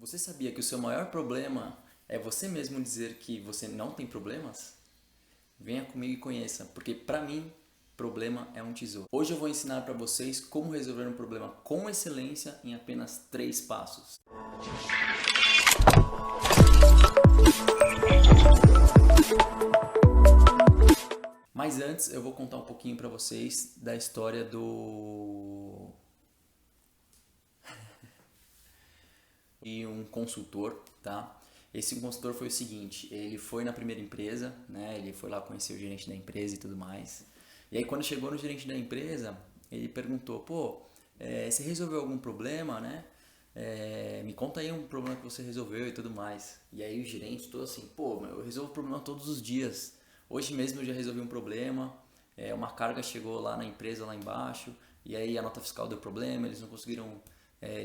Você sabia que o seu maior problema é você mesmo dizer que você não tem problemas? Venha comigo e conheça, porque para mim, problema é um tesouro. Hoje eu vou ensinar para vocês como resolver um problema com excelência em apenas 3 passos. Mas antes eu vou contar um pouquinho para vocês da história e um consultor, tá? Esse consultor foi o seguinte, ele foi na primeira empresa, né? Ele foi lá conhecer o gerente da empresa e tudo mais. E aí quando chegou no gerente da empresa, ele perguntou, você resolveu algum problema, né? Me conta aí um problema que você resolveu e tudo mais. E aí o gerente todo assim, eu resolvo problema todos os dias. Hoje mesmo eu já resolvi um problema, uma carga chegou lá na empresa, lá embaixo, e aí a nota fiscal deu problema, eles não conseguiram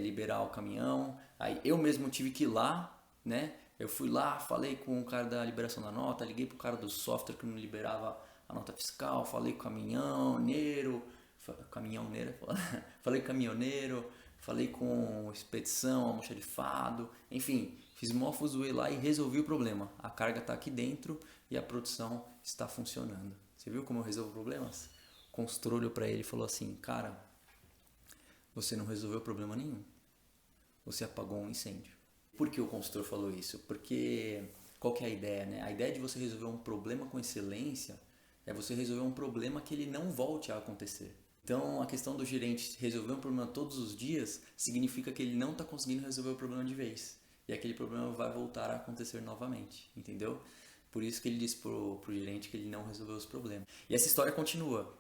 liberar o caminhão. Aí eu mesmo tive que ir lá, né? Eu fui lá, falei com o cara da liberação da nota, liguei pro cara do software que não liberava a nota fiscal, falei com o caminhoneiro, falei com o caminhoneiro, falei com expedição, almoxarifado, enfim, fiz mó fuzuê lá e resolvi o problema. A carga está aqui dentro e a produção está funcionando. Você viu como eu resolvo problemas? O consultor olhou para ele e falou assim, cara, você não resolveu problema nenhum. Você apagou um incêndio. Por que o consultor falou isso? Porque qual que é a ideia, né? A ideia de você resolver um problema com excelência é você resolver um problema que ele não volte a acontecer. Então, a questão do gerente resolver um problema todos os dias significa que ele não está conseguindo resolver o problema de vez. E aquele problema vai voltar a acontecer novamente, entendeu? Por isso que ele disse pro gerente que ele não resolveu os problemas. E essa história continua.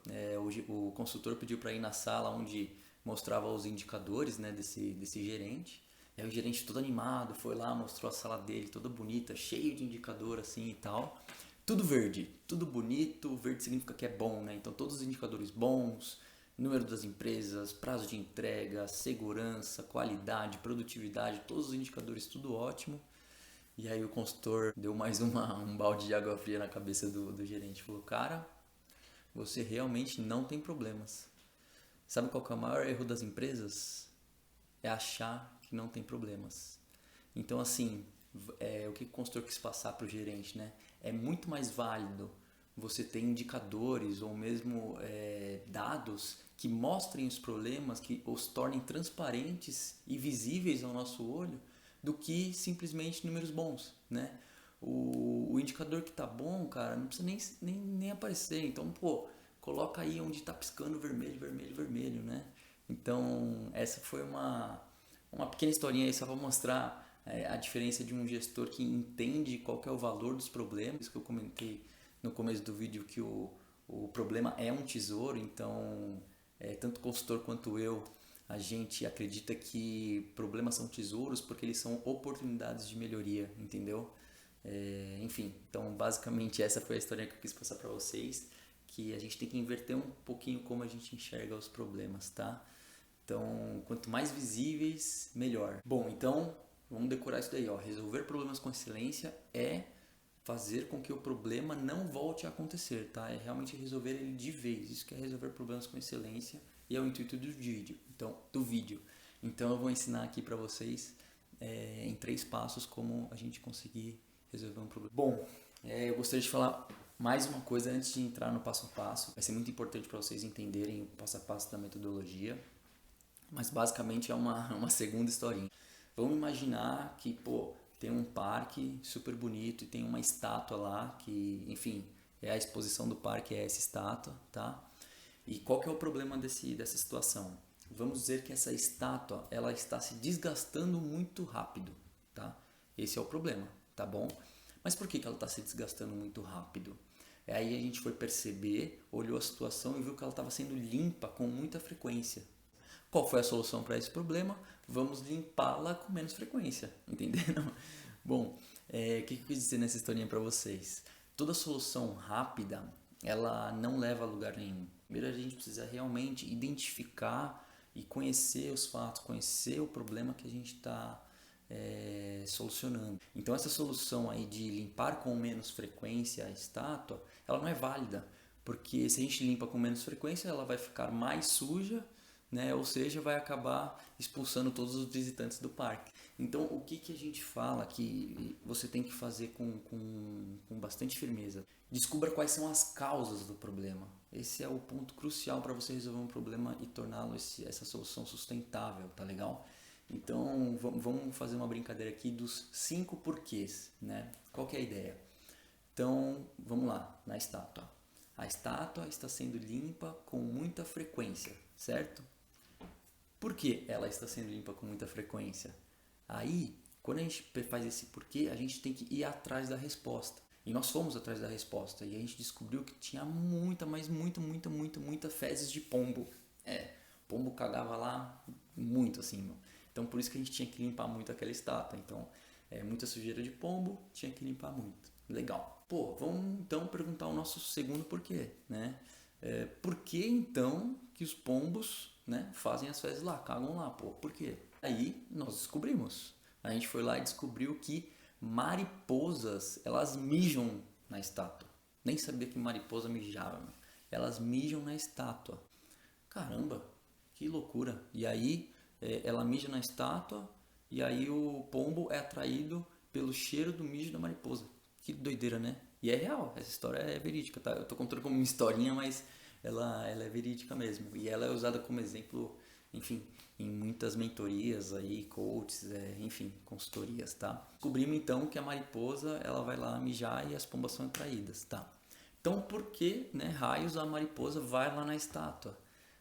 O consultor pediu para ir na sala onde mostrava os indicadores, né, desse gerente. E aí o gerente todo animado foi lá, mostrou a sala dele toda bonita, cheio de indicador assim e tal. Tudo verde, tudo bonito, verde significa que é bom, né? Então todos os indicadores bons, número das empresas, prazo de entrega, segurança, qualidade, produtividade, todos os indicadores tudo ótimo. E aí o consultor deu mais um balde de água fria na cabeça do gerente. Falou, cara, você realmente não tem problemas. Sabe qual que é o maior erro das empresas? É achar que não tem problemas. Então, assim, o que o consultor quis passar para o gerente, né? É muito mais válido você ter indicadores ou mesmo dados que mostrem os problemas, que os tornem transparentes e visíveis ao nosso olho, do que simplesmente números bons, né? O indicador que tá bom, cara, não precisa nem aparecer. Então, coloca aí onde tá piscando vermelho, vermelho, vermelho, né? Então, essa foi uma pequena historinha aí só para mostrar a diferença de um gestor que entende qual que é o valor dos problemas. Isso que eu comentei no começo do vídeo, que o problema é um tesouro, então tanto o consultor quanto eu, a gente acredita que problemas são tesouros porque eles são oportunidades de melhoria, entendeu? Enfim, então basicamente essa foi a história que eu quis passar para vocês, que a gente tem que inverter um pouquinho como a gente enxerga os problemas, tá? Então, quanto mais visíveis, melhor. Bom, então, vamos decorar isso daí, ó. Resolver problemas com excelência é fazer com que o problema não volte a acontecer, tá? É realmente resolver ele de vez. Isso que é resolver problemas com excelência e é o intuito do vídeo. Então eu vou ensinar aqui para vocês em 3 passos como a gente conseguir resolver um problema. Bom, eu gostaria de falar mais uma coisa antes de entrar no passo a passo. Vai ser muito importante para vocês entenderem o passo a passo da metodologia. Mas basicamente é uma segunda historinha. Vamos imaginar que, tem um parque super bonito e tem uma estátua lá que, enfim, é a exposição do parque, é essa estátua, tá? E qual que é o problema dessa situação? Vamos dizer que essa estátua, ela está se desgastando muito rápido, tá? Esse é o problema, tá bom? Mas por que ela está se desgastando muito rápido? Aí a gente foi perceber, olhou a situação e viu que ela estava sendo limpa com muita frequência. Qual foi a solução para esse problema? Vamos limpá-la com menos frequência, entenderam? Bom, o que eu quis dizer nessa historinha para vocês? Toda solução rápida, ela não leva a lugar nenhum. Primeiro a gente precisa realmente identificar e conhecer os fatos, conhecer o problema que a gente está solucionando. Então essa solução aí de limpar com menos frequência a estátua, ela não é válida, porque se a gente limpa com menos frequência, ela vai ficar mais suja, né? Ou seja, vai acabar expulsando todos os visitantes do parque. Então, o que, que a gente fala que você tem que fazer com bastante firmeza? Descubra quais são as causas do problema. Esse é o ponto crucial para você resolver um problema e torná-lo essa solução sustentável, tá legal? Então, vamos fazer uma brincadeira aqui dos 5 porquês, né? Qual que é a ideia? Então, vamos lá, na estátua. A estátua está sendo limpa com muita frequência, certo? Por que ela está sendo limpa com muita frequência? Aí, quando a gente faz esse porquê, a gente tem que ir atrás da resposta. E nós fomos atrás da resposta e a gente descobriu que tinha muita fezes de pombo. Pombo cagava lá muito assim, meu. Então por isso que a gente tinha que limpar muito aquela estátua. Então, muita sujeira de pombo, tinha que limpar muito. Legal. Pô, vamos então perguntar o nosso segundo porquê, né? Por que então que os pombos, né, fazem as fezes lá, cagam lá, pô? Por quê? Aí nós descobrimos. A gente foi lá e descobriu que mariposas, elas mijam na estátua. Nem sabia que mariposa mijava, meu. Elas mijam na estátua. Caramba, que loucura. E aí ela mija na estátua e aí o pombo é atraído pelo cheiro do mijo da mariposa. Que doideira, né? E é real, essa história é verídica, tá? Eu tô contando como uma historinha, mas ela é verídica mesmo. E ela é usada como exemplo, enfim, em muitas mentorias aí, coaches, enfim, consultorias, tá? Descobrimos então que a mariposa, ela vai lá mijar e as pombas são atraídas, tá? Então, por que, né, raios a mariposa vai lá na estátua?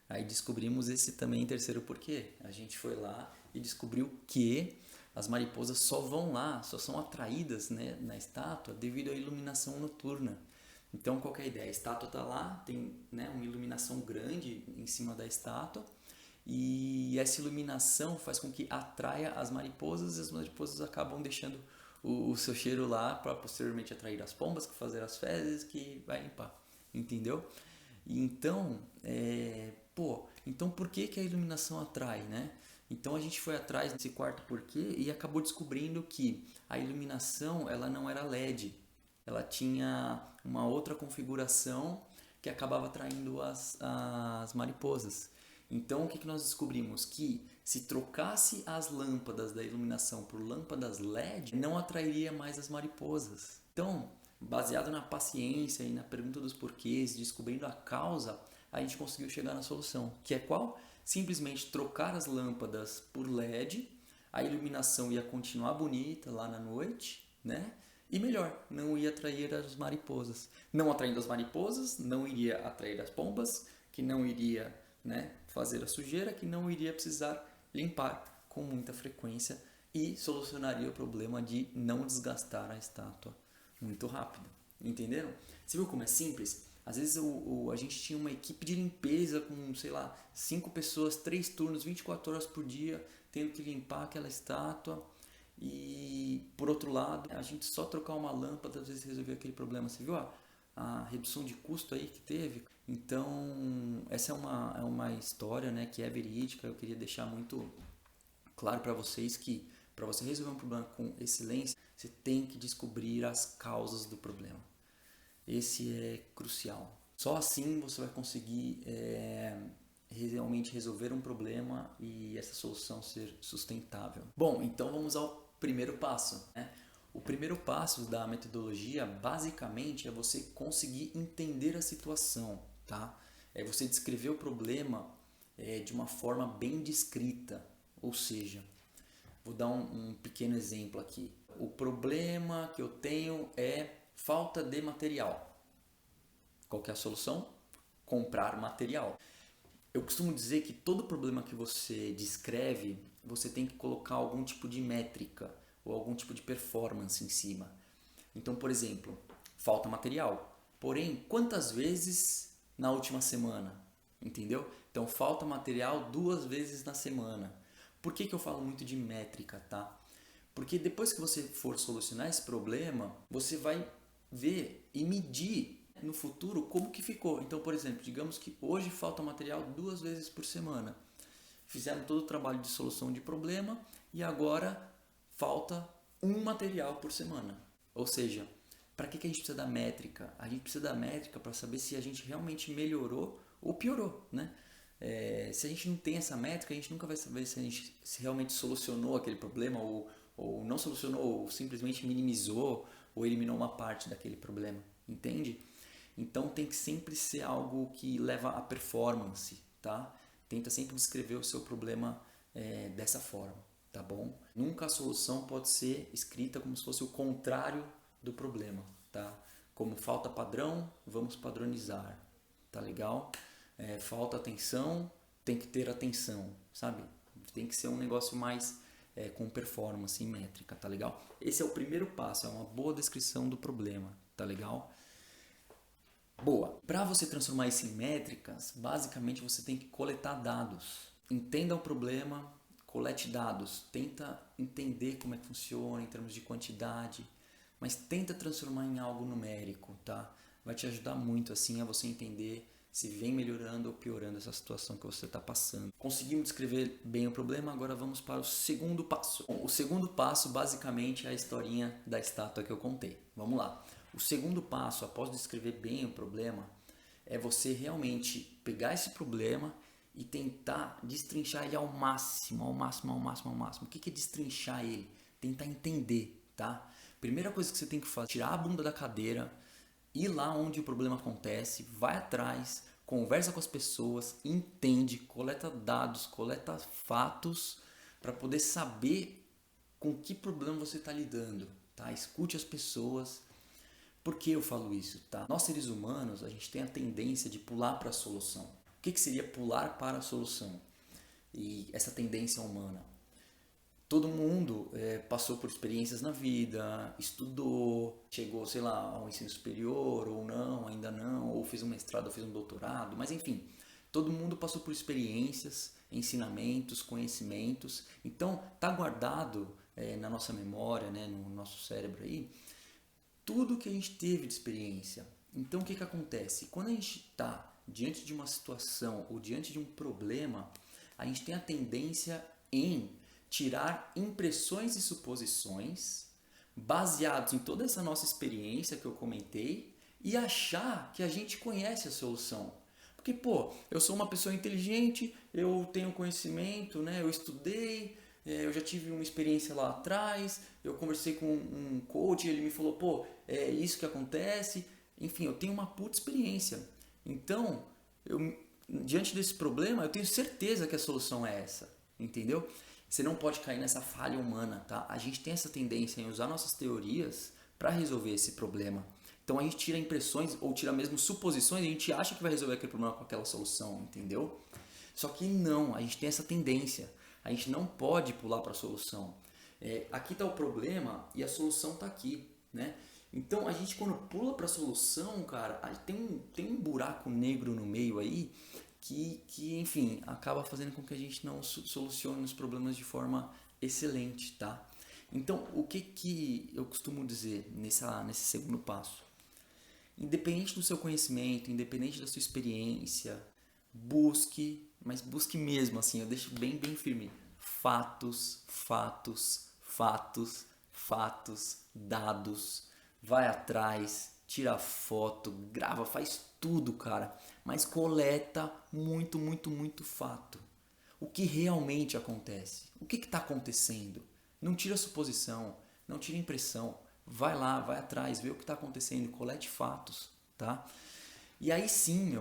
Aí descobrimos esse também terceiro porquê. A gente foi lá e descobriu que as mariposas só vão lá, só são atraídas, né, na estátua devido à iluminação noturna. Então, qual que é a ideia? A estátua está lá, tem, né, uma iluminação grande em cima da estátua e essa iluminação faz com que atraia as mariposas e as mariposas acabam deixando o seu cheiro lá para posteriormente atrair as pombas que fazer as fezes que vai limpar, entendeu? E então, então por que que a iluminação atrai, né? Então a gente foi atrás desse quarto porquê e acabou descobrindo que a iluminação ela não era LED, ela tinha uma outra configuração que acabava atraindo as mariposas. Então o que que nós descobrimos? Que se trocasse as lâmpadas da iluminação por lâmpadas LED, não atrairia mais as mariposas. Então, baseado na paciência e na pergunta dos porquês, descobrindo a causa, a gente conseguiu chegar na solução, que é qual? Simplesmente trocar as lâmpadas por LED, a iluminação ia continuar bonita lá na noite, né? E melhor, não ia atrair as mariposas. Não atraindo as mariposas, não iria atrair as pombas, que não iria, né, fazer a sujeira, que não iria precisar limpar com muita frequência e solucionaria o problema de não desgastar a estátua muito rápido. Entenderam? Você viu como é simples? Às vezes a gente tinha uma equipe de limpeza com, sei lá, 5 pessoas, 3 turnos, 24 horas por dia, tendo que limpar aquela estátua. E, por outro lado, a gente só trocar uma lâmpada às vezes resolveu aquele problema. Você viu a redução de custo aí que teve? Então, essa é uma história, né, que é verídica. Eu queria deixar muito claro para vocês que para você resolver um problema com excelência, você tem que descobrir as causas do problema. Esse é crucial. Só assim você vai conseguir realmente resolver um problema e essa solução ser sustentável. Bom, então vamos ao primeiro passo, né? O primeiro passo da metodologia basicamente é você conseguir entender a situação, tá? É você descrever o problema de uma forma bem descrita, ou seja, vou dar um pequeno exemplo aqui. O problema que eu tenho é falta de material. Qual que é a solução? Comprar material. Eu costumo dizer que todo problema que você descreve, você tem que colocar algum tipo de métrica ou algum tipo de performance em cima. Então, por exemplo, falta material. Porém, quantas vezes na última semana? Entendeu? Então, falta material 2 vezes na semana. Por que eu falo muito de métrica, tá? Porque depois que você for solucionar esse problema, você vai ver e medir no futuro como que ficou. Então, por exemplo, digamos que hoje falta material 2 vezes por semana. Fizeram todo o trabalho de solução de problema e agora falta um material por semana. Ou seja, para que a gente precisa da métrica? A gente precisa da métrica para saber se a gente realmente melhorou ou piorou, né? Se a gente não tem essa métrica, a gente nunca vai saber se a gente se realmente solucionou aquele problema ou não solucionou, ou simplesmente minimizou ou eliminou uma parte daquele problema, entende? Então tem que sempre ser algo que leva à performance, tá? Tenta sempre descrever o seu problema dessa forma, tá bom? Nunca a solução pode ser escrita como se fosse o contrário do problema, tá? Como falta padrão, vamos padronizar, tá legal? Falta atenção, tem que ter atenção, sabe? Tem que ser um negócio mais com performance e métrica, tá legal? Esse é o primeiro passo, é uma boa descrição do problema, tá legal? Boa. Para você transformar isso em métricas, basicamente você tem que coletar dados. Entenda o problema, colete dados. Tenta entender como é que funciona em termos de quantidade, mas tenta transformar em algo numérico, tá? Vai te ajudar muito assim a você entender se vem melhorando ou piorando essa situação que você está passando. Conseguimos descrever bem o problema, agora vamos para o segundo passo. Bom, o segundo passo basicamente é a historinha da estátua que eu contei. Vamos lá. O segundo passo, após descrever bem o problema, é você realmente pegar esse problema e tentar destrinchar ele ao máximo, ao máximo, ao máximo, ao máximo. O que é destrinchar ele? Tentar entender, tá? Primeira coisa que você tem que fazer, tirar a bunda da cadeira, ir lá onde o problema acontece, vai atrás, conversa com as pessoas, entende, coleta dados, coleta fatos para poder saber com que problema você está lidando, tá? Escute as pessoas. Por que eu falo isso, tá? Nós seres humanos, a gente tem a tendência de pular para a solução. O que seria pular para a solução? E essa tendência humana. Todo mundo passou por experiências na vida, estudou, chegou, sei lá, ao ensino superior ou não, ainda não, ou fez um mestrado ou fez um doutorado, mas enfim, todo mundo passou por experiências, ensinamentos, conhecimentos. Então, tá guardado na nossa memória, né, no nosso cérebro aí, tudo que a gente teve de experiência. Então o que acontece? Quando a gente está diante de uma situação ou diante de um problema, a gente tem a tendência em tirar impressões e suposições baseados em toda essa nossa experiência que eu comentei e achar que a gente conhece a solução. Porque, pô, eu sou uma pessoa inteligente, eu tenho conhecimento, né? Eu estudei, eu já tive uma experiência lá atrás, eu conversei com um coach, ele me falou, pô, é isso que acontece. Enfim, eu tenho uma puta experiência. Então, diante desse problema, eu tenho certeza que a solução é essa, entendeu? Você não pode cair nessa falha humana, tá? A gente tem essa tendência em usar nossas teorias para resolver esse problema. Então a gente tira impressões ou tira mesmo suposições e a gente acha que vai resolver aquele problema com aquela solução, entendeu? Só que não, a gente tem essa tendência. A gente não pode pular para a solução. Aqui está o problema e a solução está aqui, né? Então a gente quando pula para a solução, cara, tem um buraco negro no meio aí que, enfim, acaba fazendo com que a gente não solucione os problemas de forma excelente, tá? Então, o que eu costumo dizer nesse segundo passo? Independente do seu conhecimento, independente da sua experiência, busque, mas busque mesmo, assim, eu deixo bem firme. Fatos, fatos, fatos, fatos, dados. Vai atrás, tira foto, grava, faz tudo, cara. Mas coleta muito, muito, muito fato. O que realmente acontece? O que está acontecendo? Não tira suposição, não tira impressão. Vai lá, vai atrás, vê o que está acontecendo, colete fatos, tá? E aí sim,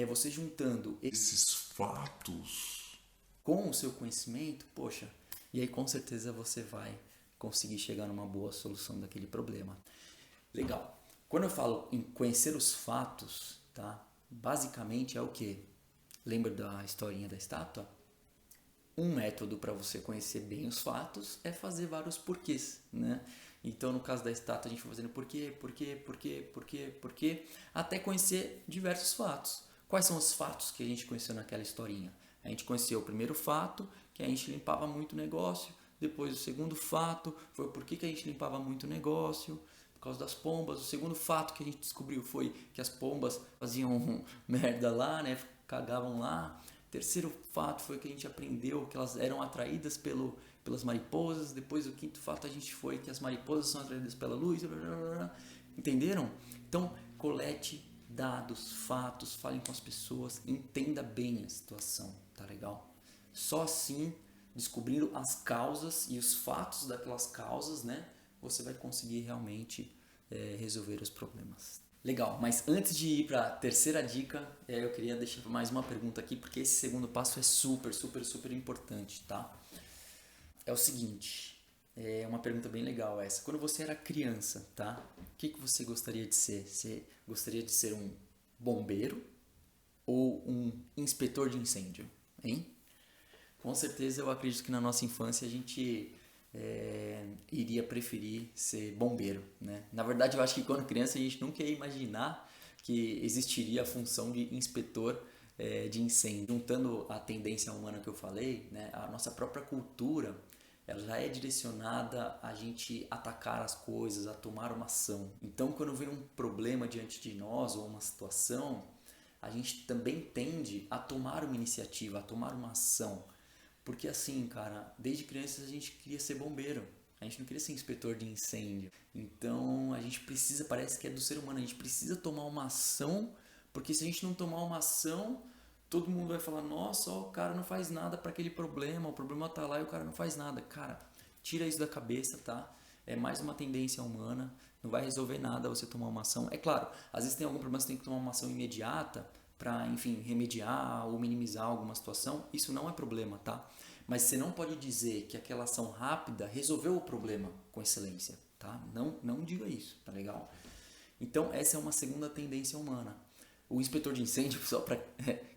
você juntando esses fatos com o seu conhecimento, poxa, e aí com certeza você vai conseguir chegar numa boa solução daquele problema. Legal. Quando eu falo em conhecer os fatos, tá? Basicamente é o quê? Lembra da historinha da estátua? Um método para você conhecer bem os fatos é fazer vários porquês, né? Então, no caso da estátua, a gente foi fazendo porquê, até conhecer diversos fatos. Quais são os fatos que a gente conheceu naquela historinha? A gente conheceu o primeiro fato, que a gente limpava muito o negócio. Depois, o segundo fato foi o porquê que a gente limpava muito o negócio, por causa das pombas. O segundo fato que a gente descobriu foi que as pombas faziam merda lá, né? Cagavam lá. Terceiro fato foi que a gente aprendeu que elas eram atraídas pelas mariposas. Depois, o quinto fato a gente foi que as mariposas são atraídas pela luz. Entenderam? Então, colete dados, fatos, falem com as pessoas, entenda bem a situação, tá legal? Só assim, descobrindo as causas e os fatos daquelas causas, né, você vai conseguir realmente resolver os problemas. Legal, mas antes de ir para a terceira dica, eu queria deixar mais uma pergunta aqui, porque esse segundo passo é super, super, super importante, tá? É o seguinte, é uma pergunta bem legal essa. Quando você era criança, tá? O que você gostaria de ser? Você gostaria de ser um bombeiro ou um inspetor de incêndio, hein? Com certeza eu acredito que na nossa infância a gente iria preferir ser bombeiro, né? Na verdade, eu acho que quando criança a gente nunca ia imaginar que existiria a função de inspetor de incêndio. Juntando a tendência humana que eu falei, né? A nossa própria cultura ela já é direcionada a gente atacar as coisas, a tomar uma ação. Então, quando vem um problema diante de nós ou uma situação, a gente também tende a tomar uma iniciativa, a tomar uma ação. Porque assim, cara, desde criança a gente queria ser bombeiro. A gente não queria ser inspetor de incêndio. Então a gente precisa, parece que é do ser humano, a gente precisa tomar uma ação, porque se a gente não tomar uma ação, todo mundo vai falar, nossa, ó, o cara não faz nada para aquele problema, o problema tá lá e o cara não faz nada. Cara, tira isso da cabeça, tá? É mais uma tendência humana, não vai resolver nada você tomar uma ação. É claro, às vezes tem algum problema, você tem que tomar uma ação imediata para, enfim, remediar ou minimizar alguma situação. Isso não é problema, tá? Mas você não pode dizer que aquela ação rápida resolveu o problema com excelência, tá? Não diga isso, tá legal? Então, essa é uma segunda tendência humana. O inspetor de incêndio, só para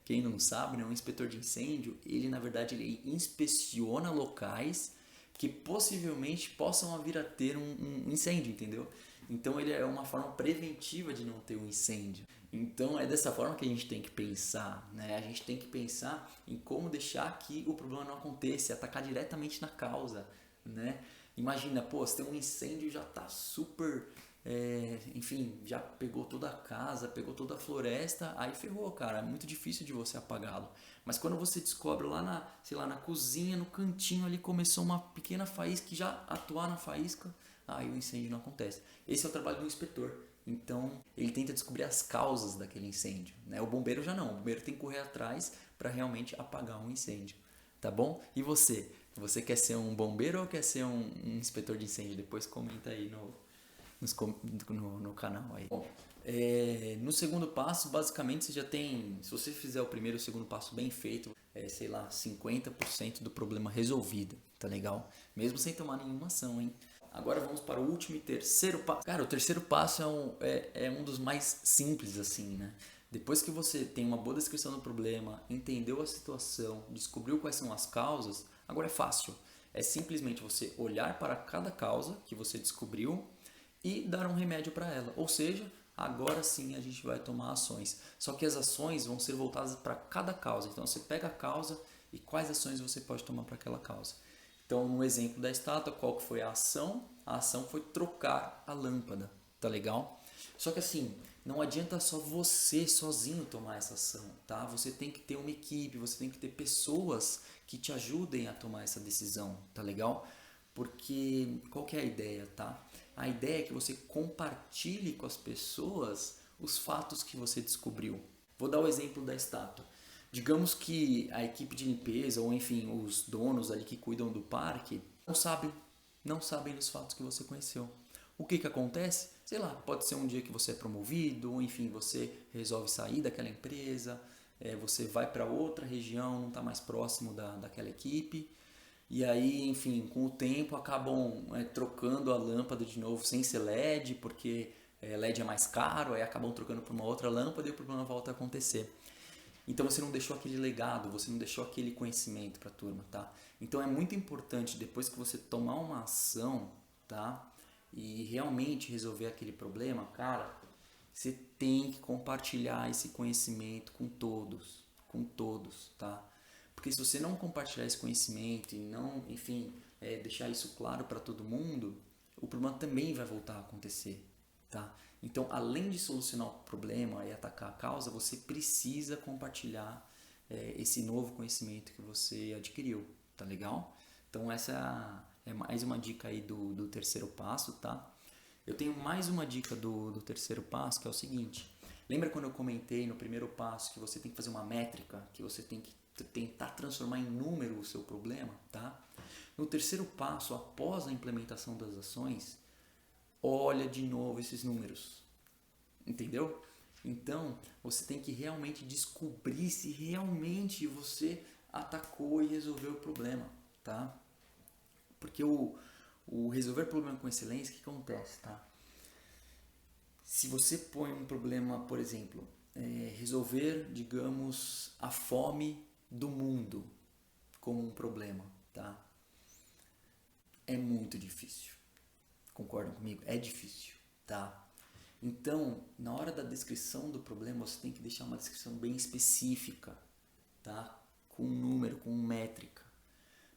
quem não sabe, né, o inspetor de incêndio, ele na verdade ele inspeciona locais que possivelmente possam vir a ter um incêndio, entendeu? Então ele é uma forma preventiva de não ter um incêndio. Então é dessa forma que a gente tem que pensar, né? A gente tem que pensar em como deixar que o problema não aconteça, atacar diretamente na causa, né? Imagina, pô, você tem um incêndio e já tá super, enfim, já pegou toda a casa, pegou toda a floresta, aí ferrou, cara, é muito difícil de você apagá-lo. Mas quando você descobre lá na, sei lá, na cozinha, no cantinho ali começou uma pequena faísca, que já atuar na faísca, aí o incêndio não acontece. Esse é o trabalho do inspetor. Então, ele tenta descobrir as causas daquele incêndio, né? O bombeiro já não, o bombeiro tem que correr atrás para realmente apagar um incêndio, tá bom? E você? Você quer ser um bombeiro ou quer ser um inspetor de incêndio? Depois comenta aí no canal aí. Bom, no segundo passo, basicamente você já tem, se você fizer o primeiro e o segundo passo bem feito, sei lá, 50% do problema resolvido, tá legal? Mesmo sem tomar nenhuma ação, hein? Agora vamos para o último e terceiro passo. Cara, o terceiro passo é um dos mais simples, assim, né? Depois que você tem uma boa descrição do problema, entendeu a situação, descobriu quais são as causas, agora é fácil. É simplesmente você olhar para cada causa que você descobriu e dar um remédio para ela. Ou seja, agora sim a gente vai tomar ações. Só que as ações vão ser voltadas para cada causa. Então você pega a causa e quais ações você pode tomar para aquela causa. Então, no exemplo da estátua, qual que foi a ação? A ação foi trocar a lâmpada, tá legal? Só que assim, não adianta só você sozinho tomar essa ação, tá? Você tem que ter uma equipe, você tem que ter pessoas que te ajudem a tomar essa decisão, tá legal? Porque qual que é a ideia, tá? A ideia é que você compartilhe com as pessoas os fatos que você descobriu. Vou dar o exemplo da estátua. Digamos que a equipe de limpeza ou enfim os donos ali que cuidam do parque não sabem dos fatos que você conheceu. O que acontece? Sei lá, pode ser um dia que você é promovido, ou enfim, você resolve sair daquela empresa, você vai para outra região, não está mais próximo daquela equipe, e aí, enfim, com o tempo acabam trocando a lâmpada de novo sem ser LED, porque LED é mais caro, aí acabam trocando por uma outra lâmpada e o problema volta a acontecer. Então você não deixou aquele legado, você não deixou aquele conhecimento para a turma, tá? Então é muito importante depois que você tomar uma ação, tá? E realmente resolver aquele problema, cara, você tem que compartilhar esse conhecimento com todos, tá? Porque se você não compartilhar esse conhecimento e não, enfim, deixar isso claro para todo mundo, o problema também vai voltar a acontecer, tá? Então, além de solucionar o problema e atacar a causa, você precisa compartilhar esse novo conhecimento que você adquiriu, tá legal? Então, essa é mais uma dica aí do terceiro passo, tá? Eu tenho mais uma dica do terceiro passo, que é o seguinte. Lembra quando eu comentei no primeiro passo que você tem que fazer uma métrica, que você tem que tentar transformar em número o seu problema, tá? No terceiro passo, após a implementação das ações, olha de novo esses números, entendeu? Então, você tem que realmente descobrir se realmente você atacou e resolveu o problema, tá? Porque o resolver problema com excelência, o que acontece, tá? Se você põe um problema, por exemplo, resolver, digamos, a fome do mundo como um problema, tá? É muito difícil. Concordam comigo? É difícil, tá? Então, na hora da descrição do problema, você tem que deixar uma descrição bem específica, tá? Com um número, com métrica.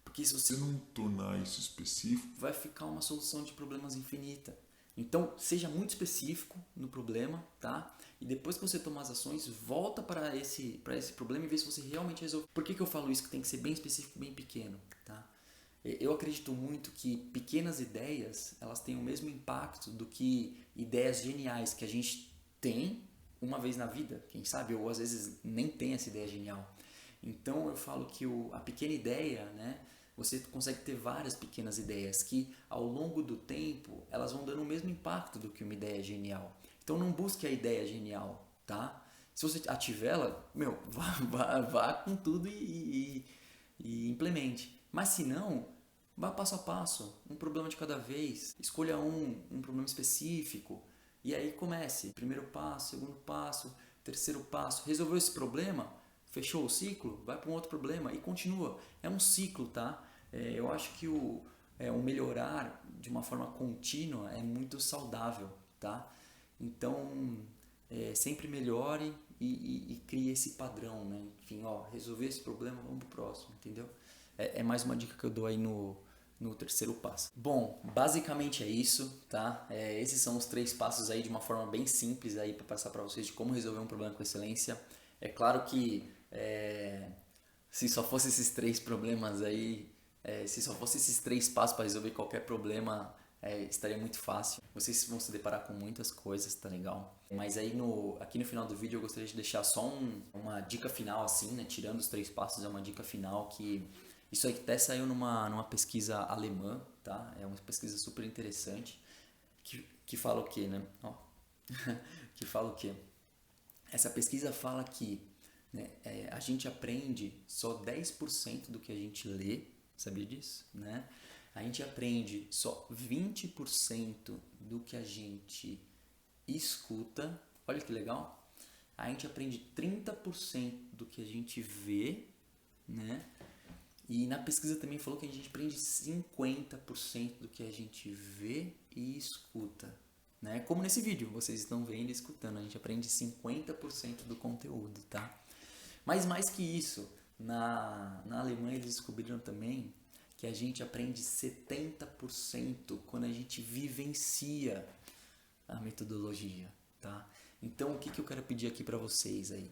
Porque se você não tornar isso específico, vai ficar uma solução de problemas infinita. Então, seja muito específico no problema, tá? E depois que você tomar as ações, volta para esse problema e vê se você realmente resolve. Por que eu falo isso? Que tem que ser bem específico, bem pequeno, tá? Eu acredito muito que pequenas ideias, elas têm o mesmo impacto do que ideias geniais que a gente tem uma vez na vida, quem sabe, ou às vezes nem tem essa ideia genial. Então eu falo que a pequena ideia, né, você consegue ter várias pequenas ideias que ao longo do tempo elas vão dando o mesmo impacto do que uma ideia genial. Então não busque a ideia genial, tá? Se você ativer ela, meu, vá com tudo e implemente. Mas se não, vá passo a passo, um problema de cada vez. Escolha um problema específico e aí comece. Primeiro passo, segundo passo, terceiro passo. Resolveu esse problema? Fechou o ciclo? Vai para um outro problema e continua. É um ciclo, tá? Eu acho que o melhorar de uma forma contínua é muito saudável, tá? Então, sempre melhore e crie esse padrão, né? Enfim, ó, resolver esse problema, vamos pro próximo, entendeu? É mais uma dica que eu dou aí no terceiro passo. Bom, basicamente é isso, tá? Esses são os 3 passos aí de uma forma bem simples aí para passar para vocês de como resolver um problema com excelência. É claro que se só fosse esses 3 problemas aí, se só fosse esses 3 passos para resolver qualquer problema, estaria muito fácil. Vocês vão se deparar com muitas coisas, tá legal? Mas aí aqui no final do vídeo eu gostaria de deixar só uma dica final assim, né? Tirando os 3 passos, é uma dica final que isso aí até saiu numa pesquisa alemã, tá? É uma pesquisa super interessante que fala o quê, né? Ó, que fala o quê? Essa pesquisa fala que, né, a gente aprende só 10% do que a gente lê, sabia disso? Né? A gente aprende só 20% do que a gente escuta, olha que legal. A gente aprende 30% do que a gente vê, né? E na pesquisa também falou que a gente aprende 50% do que a gente vê e escuta. Né? Como nesse vídeo, vocês estão vendo e escutando, a gente aprende 50% do conteúdo, tá? Mas mais que isso, na Alemanha eles descobriram também que a gente aprende 70% quando a gente vivencia a metodologia, tá? Então o que eu quero pedir aqui para vocês aí?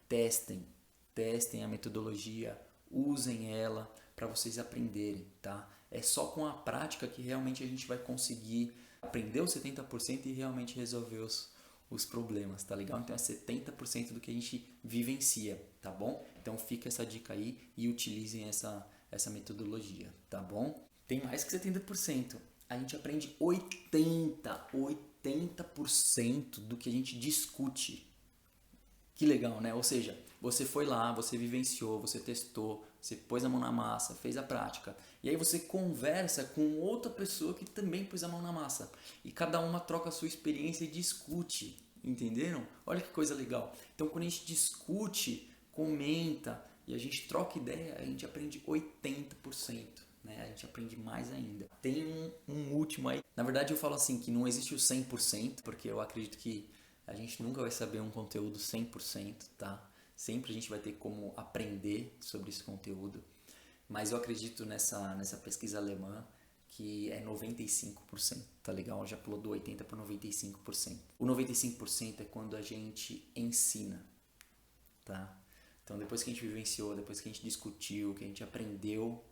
Testem a metodologia, usem ela para vocês aprenderem, tá? É só com a prática que realmente a gente vai conseguir aprender os 70% e realmente resolver os problemas, tá legal? Então é 70% do que a gente vivencia, tá bom? Então fica essa dica aí e utilizem essa metodologia, tá bom? Tem mais que 70%. A gente aprende 80% do que a gente discute. Que legal, né? Ou seja, você foi lá, você vivenciou, você testou, você pôs a mão na massa, fez a prática. E aí você conversa com outra pessoa que também pôs a mão na massa. E cada uma troca a sua experiência e discute. Entenderam? Olha que coisa legal. Então quando a gente discute, comenta e a gente troca ideia, a gente aprende 80%. Né? A gente aprende mais ainda. Tem um último aí. Na verdade eu falo assim que não existe o 100%, porque eu acredito que a gente nunca vai saber um conteúdo 100%, tá? Sempre a gente vai ter como aprender sobre esse conteúdo. Mas eu acredito nessa pesquisa alemã que é 95%, tá legal? Já pulou do 80% para 95%. O 95% é quando a gente ensina, tá? Então depois que a gente vivenciou, depois que a gente discutiu, que a gente aprendeu,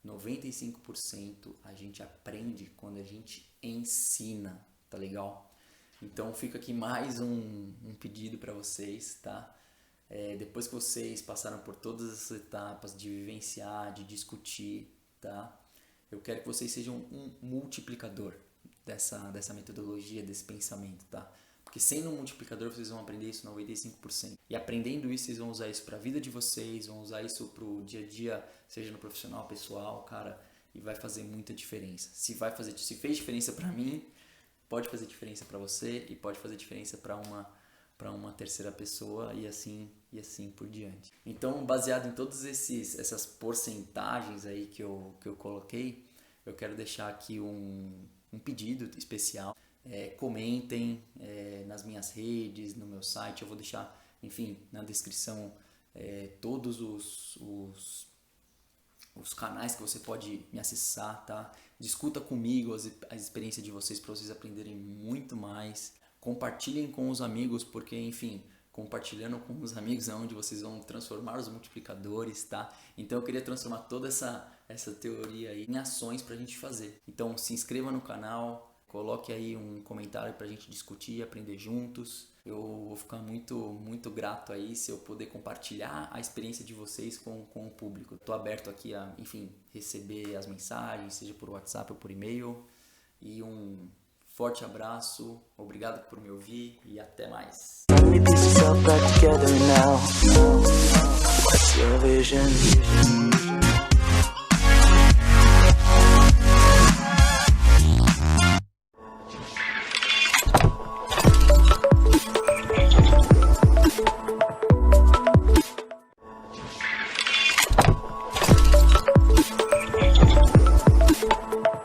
95% a gente aprende quando a gente ensina, tá legal? Então fica aqui mais um pedido para vocês, tá? Depois que vocês passaram por todas essas etapas de vivenciar, de discutir, tá? Eu quero que vocês sejam um multiplicador dessa metodologia, desse pensamento, tá? Porque sendo um multiplicador, vocês vão aprender isso 95%. E aprendendo isso, vocês vão usar isso para a vida de vocês, vão usar isso para o dia a dia, seja no profissional, pessoal, cara, e vai fazer muita diferença. Se fez diferença para mim, pode fazer diferença para você e pode fazer diferença para uma terceira pessoa e assim por diante. Então, baseado em todas essas porcentagens aí que eu coloquei, eu quero deixar aqui um pedido especial. Comentem nas minhas redes, no meu site. Eu vou deixar, enfim, na descrição todos os canais que você pode me acessar, tá? Discuta comigo a experiência de vocês para vocês aprenderem muito mais. Compartilhem com os amigos, porque, enfim, compartilhando com os amigos é onde vocês vão transformar os multiplicadores, tá? Então eu queria transformar toda essa teoria aí em ações pra gente fazer. Então se inscreva no canal, coloque aí um comentário pra gente discutir e aprender juntos. Eu vou ficar muito, muito grato aí se eu poder compartilhar a experiência de vocês com o público. Estou aberto aqui a, enfim, receber as mensagens, seja por WhatsApp ou por e-mail. E um forte abraço, obrigado por me ouvir e até mais. What's your vision?